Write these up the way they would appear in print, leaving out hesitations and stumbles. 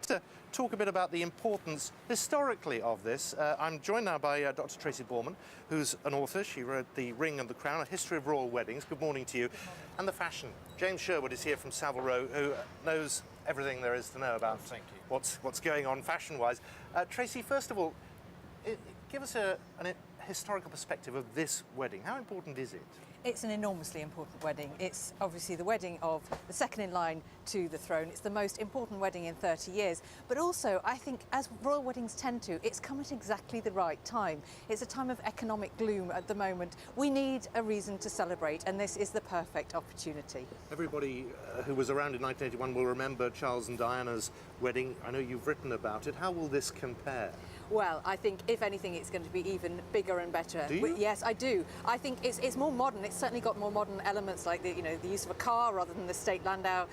to talk a bit about the importance historically of this. I'm joined now by Dr. Tracy Borman, who's an author. She wrote The Ring and the Crown, A History of Royal Weddings. Good morning to you. And the fashion. James Sherwood is here from Savile Row, who knows everything there is to know about what's going on fashion-wise. Tracy, first of all, give us a historical perspective of this wedding. How important is it? It's an enormously important wedding. It's obviously the wedding of the second in line to the throne. It's the most important wedding in 30 years. But also, I think, as royal weddings tend to, it's come at exactly the right time. It's a time of economic gloom at the moment. We need a reason to celebrate, and this is the perfect opportunity. Everybody who was around in 1981 will remember Charles and Diana's wedding. I know you've written about it. How will this compare? Well, I think, if anything, it's going to be even bigger and better. Do you? Yes, I do. I think it's more modern. It's certainly got more modern elements, like the use of a car rather than the state landau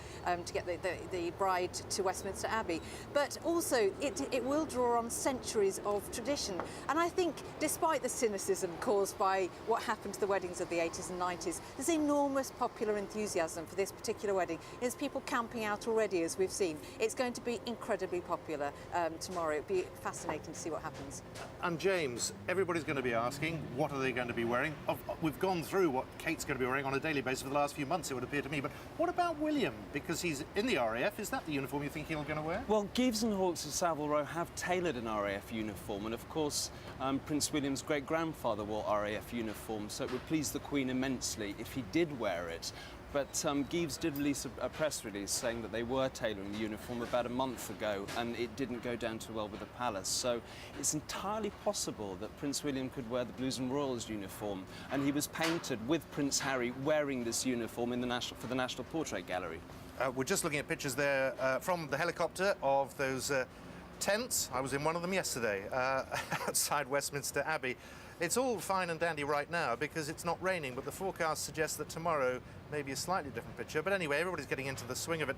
to get the bride to Westminster Abbey. But also, it will draw on centuries of tradition. And I think, despite the cynicism caused by what happened to the weddings of the 80s and 90s, there's enormous popular enthusiasm for this particular wedding. There's people camping out already, as we've seen. It's going to be incredibly popular tomorrow. It'll be fascinating to see what happens. And James, everybody's going to be asking, what are they going to be wearing? We've gone through what Kate's going to be wearing on a daily basis for the last few months, it would appear to me. But what about William? Because he's in the RAF. Is that the uniform you think he's going to wear? Well, Gibbs and Hawkes of Savile Row have tailored an RAF uniform, and of course Prince William's great-grandfather wore RAF uniform, so it would please the Queen immensely if he did wear it. But Gibbs did release a press release saying that they were tailoring the uniform about a month ago, and it didn't go down too well with the palace. So it's entirely possible that Prince William could wear the Blues and Royals uniform, and he was painted with Prince Harry wearing this uniform for the National Portrait Gallery. We're just looking at pictures there from the helicopter of those tents. I was in one of them yesterday outside Westminster Abbey. It's all fine and dandy right now because it's not raining, but the forecast suggests that tomorrow may be a slightly different picture. But anyway, everybody's getting into the swing of it.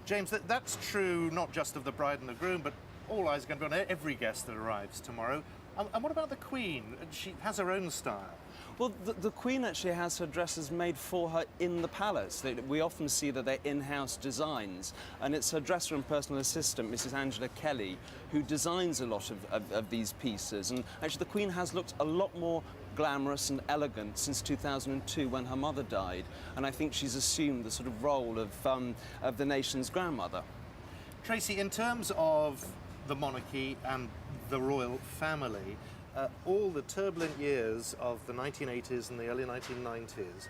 James, that's true not just of the bride and the groom, but all eyes are going to be on every guest that arrives tomorrow. And what about the Queen? She has her own style. Well, the Queen actually has her dresses made for her in the palace. We often see that they're in-house designs, and it's her dresser and personal assistant, Mrs. Angela Kelly, who designs a lot of these pieces. And actually, the Queen has looked a lot more glamorous and elegant since 2002 when her mother died, and I think she's assumed the sort of role of the nation's grandmother. Tracy, in terms of the monarchy and the royal family, all the turbulent years of the 1980s and the early 1990s,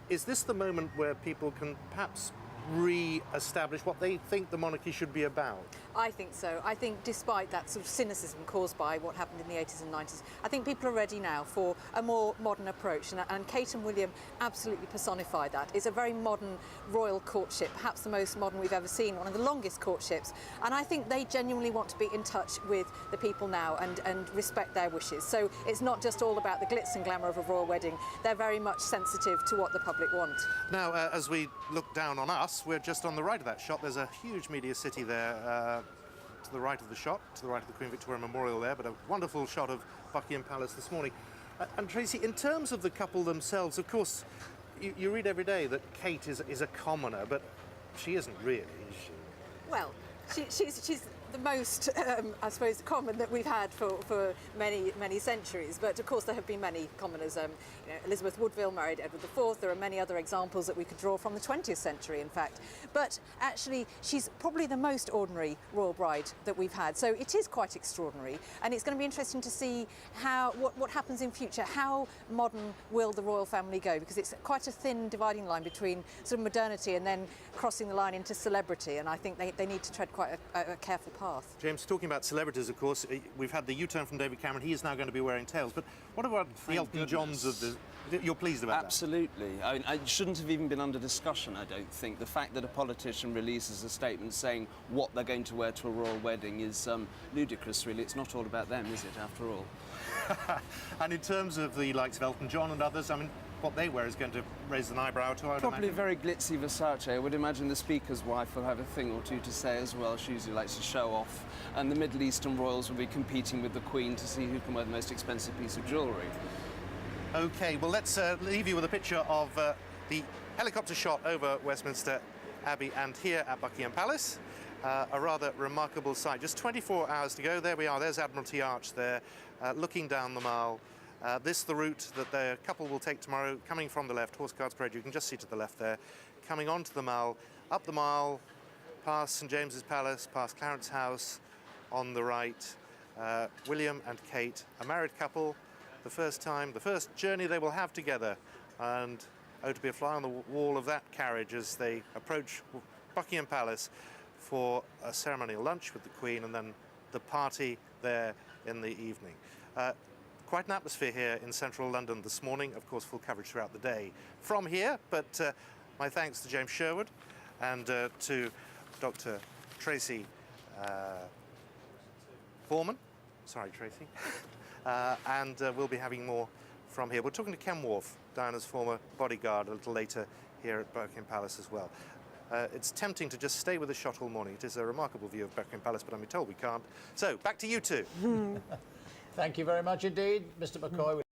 is this the moment where people can perhaps re-establish what they think the monarchy should be about? I think so. I think despite that sort of cynicism caused by what happened in the 80s and 90s, I think people are ready now for a more modern approach, and Kate and William absolutely personify that. It's a very modern royal courtship, perhaps the most modern we've ever seen, one of the longest courtships, and I think they genuinely want to be in touch with the people now and respect their wishes. So it's not just all about the glitz and glamour of a royal wedding. They're very much sensitive to what the public want. Now, as we look down on us, we're just on the right of that shot. There's a huge media city there to the right of the shot, to the right of the Queen Victoria Memorial there, but a wonderful shot of Buckingham Palace this morning. And Tracy, in terms of the couple themselves, of course, you read every day that Kate is a commoner, but she isn't really, is she? Well, she's the most, I suppose, common that we've had for many centuries. But of course, there have been many commoners. Elizabeth Woodville married Edward IV. There are many other examples that we could draw from the 20th century, in fact. But actually, she's probably the most ordinary royal bride that we've had. So it is quite extraordinary, and it's going to be interesting to see what happens in future. How modern will the royal family go? Because it's quite a thin dividing line between sort of modernity and then crossing the line into celebrity. And I think they need to tread quite a careful path. James, talking about celebrities, of course, we've had the U-turn from David Cameron. He is now going to be wearing tails. But what about the Elton Johns of the... You're pleased about that? Absolutely. I mean, it shouldn't have even been under discussion, I don't think. The fact that a politician releases a statement saying what they're going to wear to a royal wedding is ludicrous, really. It's not all about them, is it, after all? And in terms of the likes of Elton John and others, I mean, what they wear is going to raise an eyebrow too, I would Probably imagine. very glitzy Versace. I would imagine the Speaker's wife will have a thing or two to say as well. She usually likes to show off. And the Middle Eastern royals will be competing with the Queen to see who can wear the most expensive piece of jewellery. OK, well, let's leave you with a picture of the helicopter shot over Westminster Abbey and here at Buckingham Palace. a rather remarkable sight. Just 24 hours to go. There we are. There's Admiralty Arch there, looking down the Mall. This the route that the couple will take tomorrow, coming from the left, Horse Guards Parade. You can just see to the left there, coming onto the Mall, up the Mall, past St James's Palace, past Clarence House, on the right. William and Kate, a married couple, the first journey they will have together. And oh, to be a fly on the wall of that carriage as they approach Buckingham Palace for a ceremonial lunch with the Queen and then the party there in the evening. Quite an atmosphere here in central London this morning. Of course, full coverage throughout the day from here, but my thanks to James Sherwood and to Dr. Tracy Foreman. Sorry, Tracy. And we'll be having more from here. We're talking to Ken Wharf, Diana's former bodyguard, a little later here at Buckingham Palace as well. It's tempting to just stay with the shot all morning. It is a remarkable view of Buckingham Palace, but I'm told we can't. So, back to you two. Thank you very much indeed, Mr. McCoy.